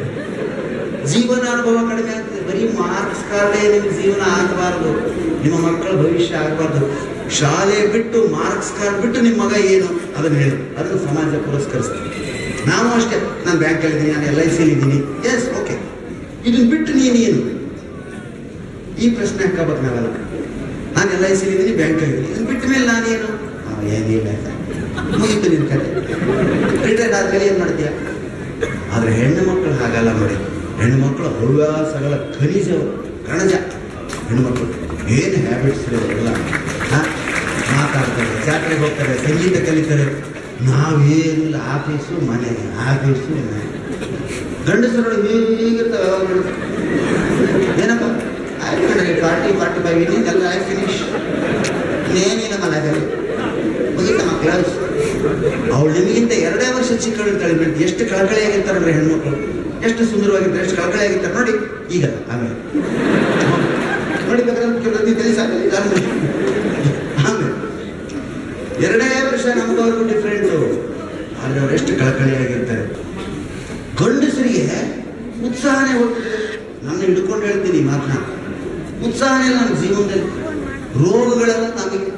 ಜೀವನ ಅನುಭವ ಕಡಿಮೆ ಆಗ್ತದೆ. ಬರೀ ಮಾರ್ಕ್ಸ್ ಕಾರ್ಡೇ ನಿಮ್ಮ ಜೀವನ ಆಗಬಾರ್ದು, ನಿಮ್ಮ ಮಕ್ಕಳ ಭವಿಷ್ಯ ಆಗಬಾರ್ದು. ಶಾಲೆ ಬಿಟ್ಟು ಮಾರ್ಕ್ಸ್ ಕಾರ್ಡ್ ಬಿಟ್ಟು ನಿಮ್ಮ ಮಗ ಏನು ಅದನ್ನು ಹೇಳು, ಅದನ್ನು ಸಮಾಜ ಪುರಸ್ಕರಿಸ್ತೀವಿ. ನಾವು ಅಷ್ಟೇ, ನಾನು ಬ್ಯಾಂಕಲ್ಲಿದ್ದೀನಿ, ನಾನು LIC ಇದ್ದೀನಿ, ಎಸ್ ಓಕೆ. ಇದನ್ನು ಬಿಟ್ಟು ನೀನೇನು? ಈ ಪ್ರಶ್ನೆ ಹಾಕಬೇಕು ನಾವೆಲ್ಲ. ನಾನು LIC ಇದ್ದೀನಿ, ಬ್ಯಾಂಕಲ್ಲಿದ್ದೀನಿ, ಇದನ್ನು ಬಿಟ್ಟ ಮೇಲೆ ನಾನೇನು? ಏನಿಲ್ಲ, ಮುಗಿತು ನಿನ್ನ ಕತೆ. ರಿಟೈರ್ಡ್ ಆದ್ಮೇಲೆ ಏನು ಮಾಡ್ತೀಯ? ಆದರೆ ಹೆಣ್ಣು ಮಕ್ಕಳು ಹಾಗಲ್ಲ ನೋಡಿ. ಹೆಣ್ಣು ಮಕ್ಕಳು ಹವ್ಯಾಸಗಳ ಖನಿಜ ಕಣಜ. ಹೆಣ್ಣು ಮಕ್ಕಳು ಏನು ಹ್ಯಾಬಿಟ್ಸ್ ಎಲ್ಲ ಮಾತಾಡ್ತಾರೆ, ಜಾತ್ರೆಗೆ ಹೋಗ್ತಾರೆ, ಸಂಗೀತ ಕಲಿತಾರೆ. ನಾವೇನಿಲ್ಲ, ಆಫೀಸು ಮನೆ, ಆಫೀಸು ಮನೆ. ಗಂಡಸರು ಹೀಗಿರ್ತವೆ. ಏನಪ್ಪ ಆಯ್ತು ಕಣ್ರಿ, 40-45 ಇನ್ನೇನೆಲ್ಲ ಫಿನಿಶ್, ಇನ್ನೇನಿಲ್ಲ ಮನೆಯಲ್ಲಿ ಮುಗಿತಮ್ಮ ಕ್ಲಾಸ್. ಅವಳು ನಿಮಗಿಂತ 2 ವರ್ಷ ಚಿಕ್ಕಳಿರ್ತಾಳೆ. ಎಷ್ಟು ಕಳಕಳಿಯಾಗಿರ್ತಾರಲ್ರಿ ಹೆಣ್ಮಕ್ಳು, ಎಷ್ಟು ಸುಂದರವಾಗಿರ್ತಾರೆ, ಎಷ್ಟು ಕಳಕಳಿಯಾಗಿರ್ತಾರೆ ನೋಡಿ. ಈಗ ಆಮೇಲೆ ನೋಡಿ ಬೇಕಾದ್ರೆ ಆಮೇಲೆ 2 ವರ್ಷ ನಮಗವ್ರಿಗೂ ಡಿಫ್ರೆಂಟು. ಆದರೆ ಅವ್ರು ಎಷ್ಟು ಕಳಕಳಿಯಾಗಿರ್ತಾರೆ. ಗಂಡಸರಿಗೆ ಉತ್ಸಾಹನೇ ಹೋಗ್ತದೆ. ನನ್ನ ಹಿಡ್ಕೊಂಡು ಹೇಳ್ತೀನಿ ಮಾತನ್ನ, ಉತ್ಸಾಹನೇ ನನ್ನ ಜೀವನದಲ್ಲಿ. ರೋಗಗಳೆಲ್ಲ ನಮಗೆ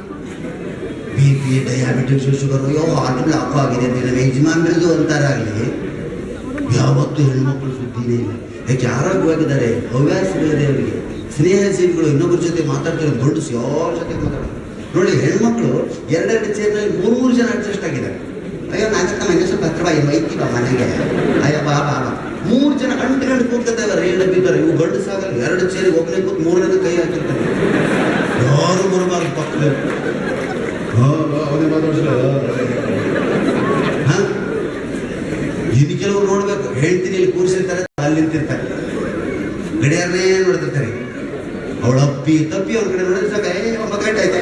BP, diabetes, sugar, heart block ಆಗಿದೆ ಅಂತ ನಮ್ಮ ಯಜಮಾನ್ರಿಗೂ ಅಂತಾರಾಗಲಿ, ಯಾವತ್ತೂ ಹೆಣ್ಮಕ್ಳು ಸುದ್ದಿನೇ ಇಲ್ಲ. ಯಾಕೆ ಆರೋಗ್ಯವಾಗಿದ್ದಾರೆ, ಹವ್ಯಾಸಗಳಿದೆ ಅವರಿಗೆ, ಸ್ನೇಹ ಜೀವಿಗಳು, ಇನ್ನೊಬ್ಬರ ಜೊತೆ ಮಾತಾಡ್ತಿರೋದು. ಗಂಡಸು ಯಾರ ಜೊತೆ ಮಾತಾಡೋದು ನೋಡಿ. ಹೆಣ್ಮಕ್ಳು 2 ಚೇರ್ನಲ್ಲಿ 3 ಜನ ಅಡ್ಜಸ್ಟ್ ಆಗಿದ್ದಾರೆ. ಅಯ್ಯೋ ನಾಗಕ್ಕ ಮನೆ ಸ್ವಲ್ಪ ಹತ್ರ ಐತಿ ಬಾ ಮನೆಗೆ, ಅಯ್ಯ ಬಾ ಬಾ ಬಾ. 3 ಜನ ಗಂಟು ಕೂತ್ಕೊತಾರೆ, ರೈಲ್ ಬಿದ್ದಾರೆ. ಇವು ಗಂಡಸಾಗಲ್ಲ, 2 ಚೇರಿಗೆ ಒಬ್ಬನೇ ಕೂತು 3 ಕೈ ಹಾಕಿರ್ತಾರೆ. ಯಾರು ಬರಬಾರ್ದು ಪಕ್ಕದಲ್ಲಿ. ಇನ್ನು ಕೆಲವರು ನೋಡ್ಬೇಕು, ಹೇಳ್ತೀನಿ ಇಲ್ಲಿ ಕೂರಿಸಿರ್ತಾರೆ, ಅಲ್ಲಿ ನಿಂತಿರ್ತಾರೆ, ಗಡಿಯಾರನೇ ನೋಡ್ತಿರ್ತಾರೆ. ಅವಳು ಅಪ್ಪಿ ತಪ್ಪಿ ಅವ್ರ ಕಡೆ ನೋಡಿದ್ರೆ ಸಾಕ, 9 ಗಂಟೆ ಆಯ್ತಾ.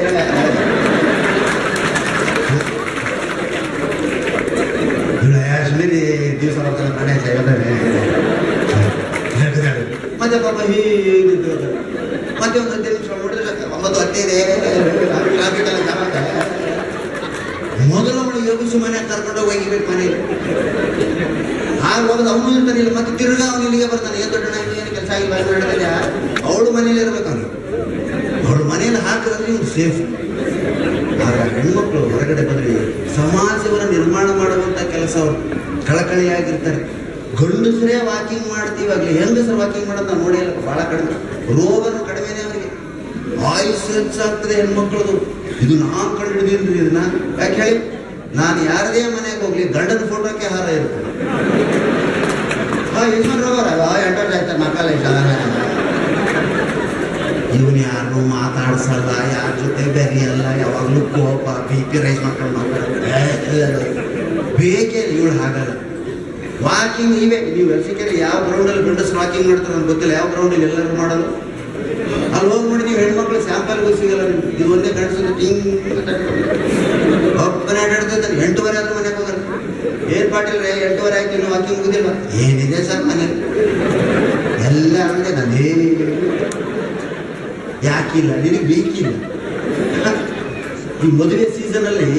ದಿವಸ ದಿವಸ ಬರ್ತಾನೆ ನಾನೇ ಮತ್ತೆ ಪಾಪ ಹೀಗೆ ಮತ್ತೆ ಒಂದು 10 ನಿಮಿಷ ನೋಡಿದ್ರೆ 9:15 ಟ್ರಾಫಿಕ್ ಎಲ್ಲ ಜಾಮ ಮೊದಲು ಅವಳು ಯೋಗಿಸಿ ಮನೆ ಕರ್ಕೊಂಡು ಹೋಗಿಬೇಕು ಮನೇಲಿ ಆಗ ಹೋಗೋದು ಅವನು ಇರ್ತಾನಿಲ್ಲ ಮತ್ತೆ ತಿರ್ಗಾ ಅವನು ಇಲ್ಲಿಗೆ ಬರ್ತಾನೆ ಏನು ದೊಡ್ಡ ಏನು ಕೆಲಸ ಆಗಿಲ್ಲ ನಡೆದಿಲ್ಲ ಅವಳು ಮನೇಲಿ ಇರ್ಬೇಕು ಅವನು ಅವಳು ಮನೇಲಿ ಹಾಕಿದ್ರೆ ಇವ್ನು ಸೇಫ್. ಆದ್ರೆ ಹೆಣ್ಮಕ್ಳು ಹೊರಗಡೆ ಬಂದ್ರೆ ಸಮಾಜವನ್ನು ನಿರ್ಮಾಣ ಮಾಡುವಂತ ಕೆಲಸ ಅವರು ಕಳಕಳಿಯಾಗಿರ್ತಾರೆ. ಗಂಡಸರೇ ವಾಕಿಂಗ್ ಮಾಡ್ತೀವಾಗಲಿ ಹೆಂಗಸರು ವಾಕಿಂಗ್ ಮಾಡೋದು ನಾವು ನೋಡಿಲ್ಲ, ಬಹಳ ಕಡಿಮೆ. ರೋಗನೂ ಕಡಿಮೆನೇ ಅವರಿಗೆ, ಆಯುಸ್ ಹೆಚ್ಚಾಗ್ತದೆ ಹೆಣ್ಮಕ್ಳದು. ಇದು ನಾನು ಕಂಡು ಹಿಡಿದಿನ್ರಿ ಇದನ್ನ. ಯಾಕೆ ಹೇಳಿ, ನಾನು ಯಾರದೇ ಮನೆಗೆ ಹೋಗ್ಲಿ ಗಂಡನ ಫೋಟೋಕ್ಕೆ ಹಾರ ಇರುತ್ತೆ. ಯಜಮಾನ್ ರೋಗರ ಎಂಟರ್ಟಾಯ್ತಾರೆ ಮಕ್ಕಳ ಇವನು ಯಾರನ್ನೂ ಮಾತಾಡ್ಸಲ್ಲ, ಯಾರ ಜೊತೆ ಬೆರೆಯಲ್ಲ, ಯಾವಾಗಲೂ ಕೋಪ BP ರೈಸ್ ಮಾಡ್ಕೊಂಡು ಬೇಕೇ ಇವಳು ಹಾಗಲ್ಲ. ವಾಕಿಂಗ್ ಇವೆ ನೀವು ಸಿಕ್ಕರೆ ಯಾವ ಗ್ರೌಂಡಲ್ಲಿ ಗಂಡಸ್ ವಾಕಿಂಗ್ ಮಾಡ್ತಾರೆ ಅಂತ ಗೊತ್ತಿಲ್ಲ, ಯಾವ ಗ್ರೌಂಡಲ್ಲಿ ಎಲ್ಲರೂ ಮಾಡೋದು. ಅಲ್ಲಿ ಹೋಗಿ ನೋಡಿ ನೀವು ಹೆಣ್ಮಕ್ಳು ಸ್ಯಾಂಪಲ್ಗೂ ಸಿಗಲ್ಲ. ಇದು ಒಂದೇ ಗಂಡಸು ಟಿಂಗ್ ಒಬ್ಬನೇ ಅಡ್ಡಾಡ್ತಿದ್ದಾನೆ. 8:30 ಆದ್ರೂ ಮನೆಗೆ ಹೋಗಲ್ಲ. ಏನ್ ಪಾಟಿಲ್ 8:30 ಆಯ್ತು ಇನ್ನು ವಾಕಿಂಗ್ ಮುಗಿದಿಲ್ಲ. ಏನಿದೆ ಸರ್ ಮನೇಲಿ ಎಲ್ಲ ಅಂದ್ರೆ ನಾನೇ ಯಾಕಿಲ್ಲ, ನಿನಗೆ ಬೇಕಿಲ್ಲ. ಈ ಮದುವೆ ಸೀಸನ್ ಅಲ್ಲಿ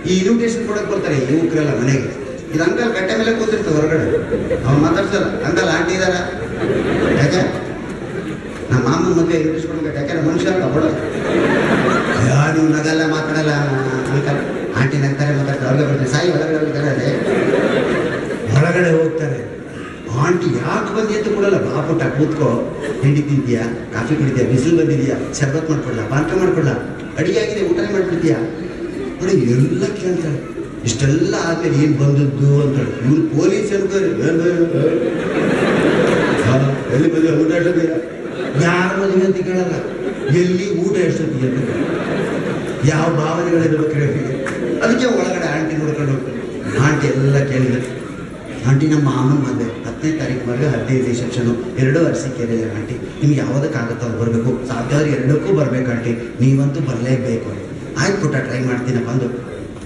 ಈ ಇನ್ವಿಟೇಷನ್ ಕೊಡಕ್ ಬರ್ತಾರೆ ಯುವಕರೆಲ್ಲ ಮನೆಗೆ. ಇದು ಅಂಕಲ್ ಕಟ್ಟೆ ಮೇಲೆ ಕೂತಿರ್ತಾರೆ ಹೊರಗಡೆ, ಅವ್ನು ಮಾತಾಡ್ಸಲ್ಲ. ಅಂಕಲ್ ಆಂಟಿ ಇದಾರ, ಯಾಕೆ ನಮ್ಮ ಮಾಮನ ಮದುವೆ ಇನ್ವಿಟೇಷನ್ ಕೊಡ್ಬೇಕು, ಯಾಕೆ ಮನುಷ್ಯ ಕೊಡೋದು. ನೀವು ನಗಲ್ಲ ಮಾತಾಡಲ್ಲ ಅಂಕಲ್ ಆಂಟಿ ನಗ್ತಾರೆ ಮಾತಾಡ್ತಾರೆ. ಹೊರಗೆ ಬರ್ತಾರೆ, ಸಾಯಿ ಹೊರಗಡೆ ಹೋಗ್ತಾರೆ, ಹೊರಗಡೆ ಹೋಗ್ತಾರೆ. ಆಂಟಿ ಯಾಕೆ ಬಂದಿ ಅಂತ ಕೊಡಲ್ಲ. ಬಾಪುಟ ಕೂತ್ಕೋ, ತಿಂಡಿ ತಿಂತೀಯಾ, ಕಾಫಿ ಕುಡಿತೀಯಾ, ಬಿಸಿಲು ಬಂದಿದೆಯಾ, ಶರ್ಬತ್ ಮಾಡ್ಕೊಡ್ಲ, ಪಾನಕ ಮಾಡ್ಕೊಡ್ಲ, ಅಡಿಗೆ ಆಗಿದೆ ಊಟನೇ ಮಾಡ್ಬಿಡ್ತೀಯಾ ನೋಡಿ ಎಲ್ಲ ಕೇಳ್ತಾರೆ. ಇಷ್ಟೆಲ್ಲ ಆದ್ಮೇಲೆ ಏನ್ ಬಂದದ್ದು ಅಂತ ಇವ್ರು ಪೊಲೀಸ್ ಅನ್ಕೋರಿ. ಎಲ್ಲಿ ಮದುವೆ ಊಟ ಎಷ್ಟೊತ್ತಿಗೆ, ಯಾರ ಮದುವೆ ಅಂತ ಕೇಳಲ್ಲ, ಎಲ್ಲಿ ಊಟ ಎಷ್ಟೊತ್ತಿಗೆ ಅಂತ, ಯಾವ ಭಾವನೆಗಳಿರ್ಬೇಕು. ಅದಕ್ಕೆ ಒಳಗಡೆ ಆಂಟಿ ನೋಡ್ಕೊಂಡು ಹೋಗ್ತಾರೆ. ಆಂಟಿ ಎಲ್ಲ ಕೇಳಿದ್ರು. ಆಂಟಿ ನಮ್ಮ ಮಾಮನ ಮದುವೆ 10ನೇ ತಾರೀಕು ಮದುವೆ, 15 ರಿಸೆಪ್ಷನು, 2 ಅರಸಿಕೆರೆ. ಆಂಟಿ ನಿಮ್ಗೆ ಯಾವುದಕ್ಕಾಗುತ್ತೋ ಅದು ಬರಬೇಕು, ಸಾಧ್ಯವಾದ್ರೆ 2ಕ್ಕೂ ಬರ್ಬೇಕು ಆಂಟಿ, ನೀವಂತೂ ಬರಲೇಬೇಕು. ಆಯ್ತು ಪುಟ್ಟ ಟ್ರೈ ಮಾಡ್ತೀನಪ್ಪ ಅಂದು.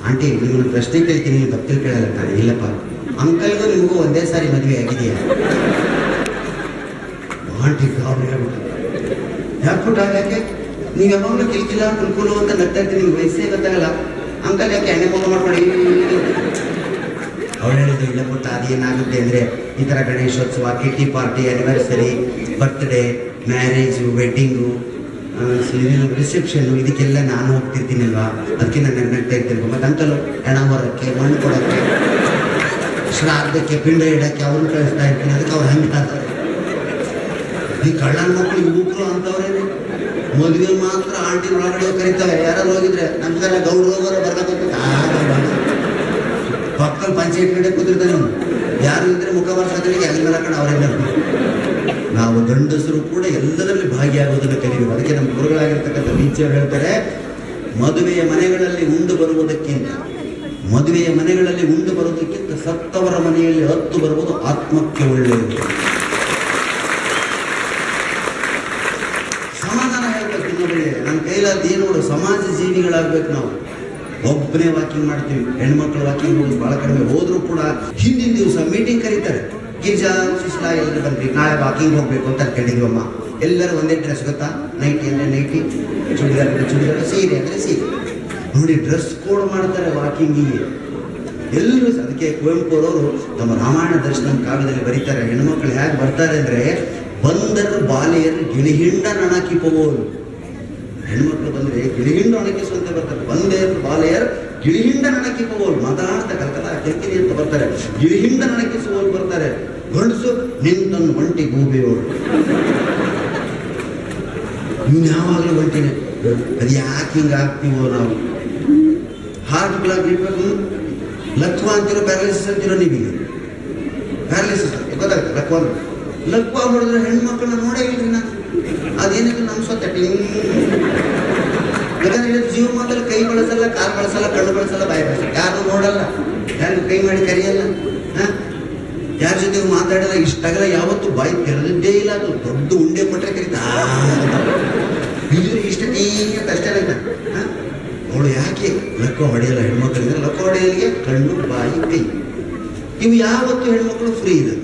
ಆಂಟಿ ನಿಮ್ಮನ್ನು ಪ್ರಶ್ನೆ ಕೇಳ್ತೀನಿ, ನೀವು ಭಕ್ತಿಲ್ ಕೇಳಲ್ಲ ತಾನೆ. ಇಲ್ಲಪ್ಪ, ಅಂಕಲ್ಗೂ ನಿಮಗೂ ಒಂದೇ ಸಾರಿ ಮದುವೆ ಆಗಿದೆಯಾ? ಆಂಟಿ ಗಾಬರಿ ಆಗ್ಬಿಟ್ಟು, ಯಾಕೆ ಪುಟ್ಟ ಯಾಕೆ ನೀವು ಯಾವಾಗಲೂ ಕಿಲ್ಕಿಲ್ಲ ಕುಲ್ಕುಲು ಅಂತ ನಗ್ತಾ ಇರ್ತೀನಿ, ನಿಮ್ಗೆ ವಯಸ್ಸೇ ಗೊತ್ತಾಗಲ್ಲ. ಅಂಕಲ್ ಯಾಕೆ ಎಣ್ಣೆ ಮಗ ಮಾಡ್ಕೊಳ್ಳಿ. ಅವಳು ಹೇಳಿದ್ದು, ಇಲ್ಲ ಪುಟ್ಟ ಅದೇನಾಗುತ್ತೆ ಅಂದರೆ ಈ ಥರ Ganeshotsav, kitty party, anniversary, birthday, marriage, wedding, reception, ಇದಕ್ಕೆಲ್ಲ ನಾನು ಹೋಗ್ತಿರ್ತೀನಿಲ್ವಾ, ಅದಕ್ಕೆ ನಾನು ನಗ್ತಾ ಇರ್ತೀನಿ. ಮತ್ತು ಅಂಕಲು ಹೆಣ ಹೊರಕ್ಕೆ, ಮಣ್ಣು ಕೊಡೋಕ್ಕೆ, ಶ್ರಾದ್ದಕ್ಕೆ, ಪಿಂಡ ಇಡೋಕ್ಕೆ ಅವ್ರನ್ನ ಕಳಿಸ್ತಾ ಇರ್ತೀನಿ. ಅದಕ್ಕೆ ಅವ್ರು ಹಂಗೆ ಆಗ್ತಾರೆ. ಈ ಕಳ್ಳನ ಮಕ್ಕಳು ಯುವಕರು ಅಂತವ್ರೇನೆ. ಮದುವೆ ಮಾತ್ರ ಆಂಟಿ ಒಳಗಡೆ ಕರೀತಾರೆ. ಯಾರು ಹೋಗಿದ್ರೆ ನಮ್ಗೆಲ್ಲ ಗೌಡ್ರು ಹೋಗೋರು ಬರ್ಬೇಕು, ಪಕ್ಕದಲ್ಲಿ ಪಂಚಾಯತ್ ಕಡೆ ಕೂತಿರ್ತಾನೆ. ಯಾರು ಇದ್ರೆ ಮುಖ ವರ್ಷಗಳಿಗೆ ಅಲ್ಲಿ ಮೇಲೆ ಹಾಕೊಂಡು ಅವರೇ. ನಾವು ಗಂಡಸರು ಕೂಡ ಎಲ್ಲದರಲ್ಲಿ ಭಾಗಿಯಾಗೋದನ್ನು ಕಲಿಬೇಕು. ಅದಕ್ಕೆ ನಮ್ಮ ಗುರುಗಳಾಗಿರ್ತಕ್ಕಂಥ ಟೀಚರ್ ಹೇಳ್ತಾರೆ, ಮದುವೆಯ ಮನೆಗಳಲ್ಲಿ ಉಂಡು ಬರುವುದಕ್ಕಿಂತ ಸತ್ತವರ ಮನೆಯಲ್ಲಿ 10 ಬರುವುದು ಆತ್ಮಕ್ಕೆ ಒಳ್ಳೆಯದು. ಸಮಾಧಾನ ಹೇಳ್ಬೇಕು ಇನ್ನೊಬ್ಬರಿಗೆ. ನನ್ನ ಕೈಲಾದ ಏನು ನೋಡು, ಸಮಾಜ ಜೀವಿಗಳಾಗ್ಬೇಕು ನಾವು. ಒಬ್ಬನೇ ವಾಕಿಂಗ್ ಮಾಡ್ತೀವಿ, ಹೆಣ್ಮಕ್ಳು ವಾಕಿಂಗ್ ಹೋಗೋದು ಬಹಳ ಕಡಿಮೆ. ಹೋದ್ರೂ ಕೂಡ ಹಿಂದಿನ ದಿವಸ ಮೀಟಿಂಗ್ ಕರೀತಾರೆ. ಗಿರಿಜಾ, ಸುಶ್ಲಾ ಎಲ್ಲರೂ ಬಂದ್ರಿ, ನಾಳೆ ವಾಕಿಂಗ್ ಹೋಗ್ಬೇಕು ಅಂತ ಅನ್ಕೊಂಡಿದ್ವಮ್ಮ. ಎಲ್ಲರೂ ಒಂದೇ ಡ್ರೆಸ್ ಗೊತ್ತಾ, ನೈಟಿ ಅಂದರೆ ನೈಟಿ, ಚೂಡಿದಾರ್ ಅಂದರೆ ಚೂಡಿದಾರ, ಸೀರೆ ಅಂದರೆ ಸೀರೆ. ನೋಡಿ ಡ್ರೆಸ್ ಕೋಡ್ ಮಾಡ್ತಾರೆ ವಾಕಿಂಗಿಗೆ ಎಲ್ಲರೂ. ಅದಕ್ಕೆ ಕುವೆಂಪು ಅವರು ತಮ್ಮ ರಾಮಾಯಣ ದರ್ಶನ ಕಾವ್ಯದಲ್ಲಿ ಬರೀತಾರೆ, ಹೆಣ್ಮಕ್ಳು ಹೇಗೆ ಬರ್ತಾರೆ ಅಂದರೆ, ಬಂದರು ಬಾಲೆಯರು ಗಿಳಿಹಿಂಡ ನಣಕಿ ಪೋವರು. ಹೆಣ್ಮಕ್ಳು ಬಂದರೆ ಗಿಳಿಹಿಂಡು ಅಣಕಿಸುವಂತ ಬರ್ತಾರೆ. ಬಂದೇರು ಬಾಲೆಯರ್ ಗಿಳಿಹಿಂಡ ನಣಕಿಸುವವರು, ಮಾತಾಡ್ತಾ ಕಲ್ಕಲ ಕೆಲ್ಕಿರಿ ಅಂತ ಬರ್ತಾರೆ. ಗಿಳಿಹಿಂಡ ನಣಕಿಸುವವರು ಬರ್ತಾರೆ. ಗಂಡಸು ನಿಂತನ್ನು ಒಂಟಿ ಗೂಬೆಯೋರು. ಇವ್ನು ಯಾವಾಗಲೂ ಒಂಟಿನೇ. ಅದು ಯಾಕೆ ಹಿಂಗೆ ಆಗ್ತೀವೋ ನಾವು? ಹಾರ್ಟ್ ಬ್ಲಾಕ್ ಇರ್ಬೇಕು, ಲಕ್ವ ಅಂತಿರೋ, ಪ್ಯಾರಾಲಿಸಿಸ್ ಅಂತಿರೋ. ನೀವೀಗ ಪ್ಯಾರಾಲಿಸಿಸ್ ಗೊತ್ತಾಗುತ್ತೆ. ಲಕ್ವ ಹೊಡೆದ್ರೆ ಹೆಣ್ಮಕ್ಳನ್ನ ನೋಡೇ ಇಲ್ರಿ ನಾನು. ಅದೇನಿದ್ರು ನಮ್ಮ ಸ್ವತ್ತ ಯಾಕಂದ್ರೆ ಜೀವ ಮಾತ್ರ ಕೈ ಬಳಸಲ್ಲ, ಕಾಲು ಬಳಸಲ್ಲ, ಕಣ್ಣು ಬಳಸಲ್ಲ, ಬಾಯಿ ಬಳಸಲ್ಲ, ಯಾರು ನೋಡಲ್ಲ, ಯಾರಿಗೂ ಕೈ ಮಾಡಿ ಕರೆಯಲ್ಲ, ಯಾರ ಜೊತೆ ಮಾತಾಡಲ್ಲ. ಇಷ್ಟಾಗಲ್ಲ, ಯಾವತ್ತು ಬಾಯಿ ತೆರೆದಿದ್ದೇ ಇಲ್ಲ. ಅದು ದೊಡ್ಡ ಉಂಡೆ ಕೊಟ್ಟರೆ ಕರೀತಾ ಇಷ್ಟ ಕಷ್ಟ ಆಯ್ತಾ. ಅವಳು ಯಾಕೆ ಲಕ್ಕ ಹೊಡೆಯಲ್ಲ ಹೆಣ್ಮಕ್ಳಿಗೆ? ಲಕ್ಕ ಹೊಡೆಯಲಿಗೆ ಕಣ್ಣು, ಬಾಯಿ, ಕೈ. ಇವು ಯಾವತ್ತು ಹೆಣ್ಮಕ್ಳು ಫ್ರೀ ಇದೆ,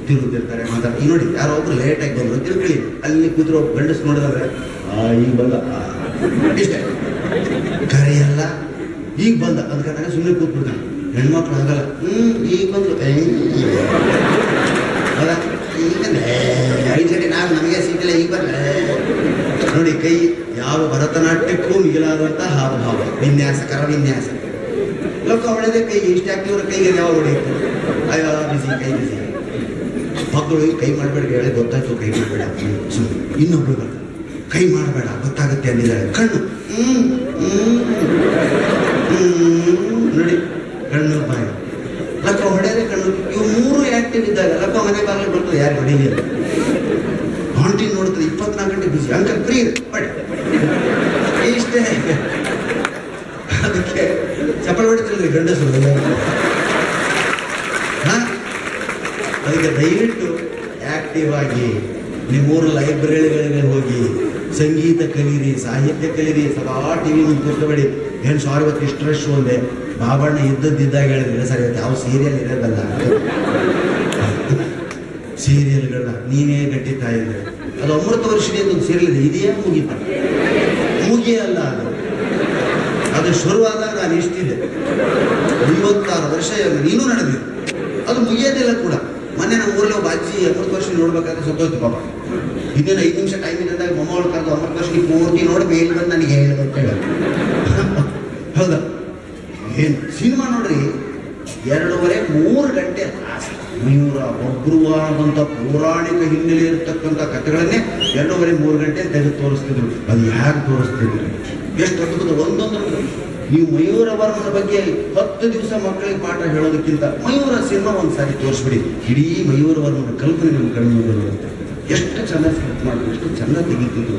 ತಿರುಗುತ್ತಿರ್ತಾರೆ, ಮಾತಾಡ್ತಾರೆ. ಈಗ ನೋಡಿ ಯಾರೋ ಒಬ್ರು ಲೇಟಾಗಿ ಬಂದರು ತಿಳ್ಕೊಳ್ಳಿ, ಅಲ್ಲಿ ಕೂತಿರೋ ಗಂಡಸ್ ನೋಡಿದ್ರೆ ಈಗ ಬಂದ ಇಷ್ಟೇ, ಕರೆಯಲ್ಲ ಈಗ ಬಂದ ಅದಕ್ಕೆ ಸುಮ್ಮನೆ ಕೂತ್ಬಿಡ್ತಾನೆ. ಹೆಣ್ಮಕ್ಳು ಆಗಲ್ಲ, ಈಗ ಬಂದ್ರು ಅಲ್ಲ ಈಗ 5 ಗಂಟೆ ನಾವು ನಮಗೆ ಸೀಟಿಲ್ಲ ಈಗ ಬರಲ್ಲ ನೋಡಿ. ಕೈ ಯಾವ ಭರತನಾಟ್ಯಕ್ಕೂ ಮಿಗಿಲಾದಂತಹ ಹಾವಭಾವ, ವಿನ್ಯಾಸಕರ ವಿನ್ಯಾಸ. ಲೋಕ ಹೊಳೆದೇ ಕೈಗೆ ಇಷ್ಟ ಆಗ್ತಿವ್ರ ಕೈಗೆ ಯಾವ ಹೊಡೆಯಿತು, ಅಯ್ಯೋ ಬಿಸಿ ಕೈ ಬಿಸಿ. ಮಕ್ಕಳು ಕೈ ಮಾಡಬೇಡ ಹೇಳಿ ಗೊತ್ತಾಯ್ತು, ಕೈ ಮಾಡಬೇಡ ಸುಮ್ಮನೆ. ಇನ್ನೊಬ್ರು ಬರ್ತಾರೆ, ಕೈ ಮಾಡಬೇಡ ಗೊತ್ತಾಗುತ್ತೆ ಅಂದಿದ್ದಾರೆ. ಕಣ್ಣು ನೋಡಿ, ಕಣ್ಣು ಬಾಯಿ ಲಕ್ಕ ಹೊಡೆಯದೆ ಕಣ್ಣು, ಇವು 3 ಆಕ್ಟಿವ್ ಇದ್ದಾಗ ಲಕ್ಕ ಮನೆ ಬಾಗಿಲು ಬರ್ತದೆ, ಯಾರು ಹೊಡೀಲಿ ಅಂತ ಆಂಟಿ ನೋಡ್ತಾರೆ 24 ಗಂಟೆ ಬಿಸಿ, ಅಂಕಲ್ ಫ್ರೀ ಇದೆ ಬಟ್ ಇಷ್ಟೇ. ಅದಕ್ಕೆ ಚಪ್ಪಳ ಹೊಡಿತಿರಲಿ ಗಂಡಸರು. ಅದಕ್ಕೆ ದಯವಿಟ್ಟು ಆಕ್ಟಿವ್ ಆಗಿ ನಿಮ್ಮೂರು ಲೈಬ್ರರಿಗಳಿಗೆ ಹೋಗಿ ಸಂಗೀತ ಕಲೀರಿ, ಸಾಹಿತ್ಯ ಕಲೀರಿ. ಸದಾ ಟಿವಿ ಮುಂದೆ ಕೂತ್ಕೋಬೇಡಿ. ಏನು ಸಾರಿ ಇವತ್ತು ಇಷ್ಟು ರಶ್ ಒಂದೆ ಬಾಬಣ್ಣ ಇದ್ದಾಗ ಹೇಳಿದ್ರೆ ಸರಿ ಇವತ್ತು ಯಾವ ಸೀರಿಯಲ್ ಇರೋದಲ್ಲ, ಸೀರಿಯಲ್ಗಳನ್ನ ನೀನೇ ಗಟ್ಟಿ ತಾಯಿದ್ರೆ ಅದು ಅಮೃತ ವರ್ಷಿಣಿ ಅಂತ ಒಂದು ಸೀರಿಯಲ್ ಇದೆ, ಇದೆಯಾ ಮುಗೀತ ಮುಗಿಯಲ್ಲ ಅದು ಶುರುವಾದಾಗ ನಾನು ಇಷ್ಟಿದೆ 56 ವರ್ಷ ನೀನು ನಡೆದಿದೆ, ಅದು ಮುಗಿಯೋದಿಲ್ಲ ಕೂಡ. ಮೊನ್ನೆ ನಮ್ಮ ಊರಲ್ಲಿ ಒಬ್ಬ ಅಜ್ಜಿ ಅಮೃತ ವರ್ಷ ನೋಡ್ಬೇಕಾದ್ರೆ ಸತ್ತೋಯ್ತು ಪಾಪ. ಇನ್ನೇನು 5 ನಿಮಿಷ ಟೈಮ್ ಇದ್ದಾಗ ಮೊಮ್ಮಗಳು ಕರೆದು ಅಮೃತ ವರ್ಷ ಪೂರ್ತಿ ನೋಡಿ ಮೇಲೆ ಬಂದು ನನಗೆ ಹೇಳೋದು ಅಂತ ಹೇಳೋದು. ಹೌದಾ? ಏನು ಸಿನಿಮಾ ನೋಡ್ರಿ, 2.5-3 ಗಂಟೆ ಮಯೂರ ಒಬ್ರುವಾದಂಥ ಪೌರಾಣಿಕ ಹಿನ್ನೆಲೆ ಇರತಕ್ಕಂಥ ಕಥೆಗಳನ್ನೇ 2.5-3 ಗಂಟೆ ತೆಗೆದು ತೋರಿಸ್ತಿದ್ರು. ಅದು ಹೇಗೆ ತೋರಿಸ್ತಿದ್ರು, ಎಷ್ಟು ಅದ್ಭುತ. ಒಂದೊಂದು ನೀವು ಮಯೂರ ವರ್ಮನ ಬಗ್ಗೆ 10 ದಿವಸ ಮಕ್ಕಳಿಗೆ ಪಾಠ ಹೇಳೋದಕ್ಕಿಂತ ಮಯೂರ ಸಿನಿಮಾ ಒಂದು ಸಾರಿ ತೋರಿಸ್ಬಿಡಿ, ಇಡೀ ಮಯೂರ ವರ್ಮನ ಕಲ್ಪನೆ ನಿಮ್ಮ ಕಣ್ಣು ಬರುತ್ತೆ. ಎಷ್ಟು ಚೆನ್ನಾಗಿ ಸ್ಕ್ರಿಪ್ಟ್ ಮಾಡಿದ್ರು, ಎಷ್ಟು ಚೆನ್ನಾಗಿ ತೆಗಿತಿದ್ರು.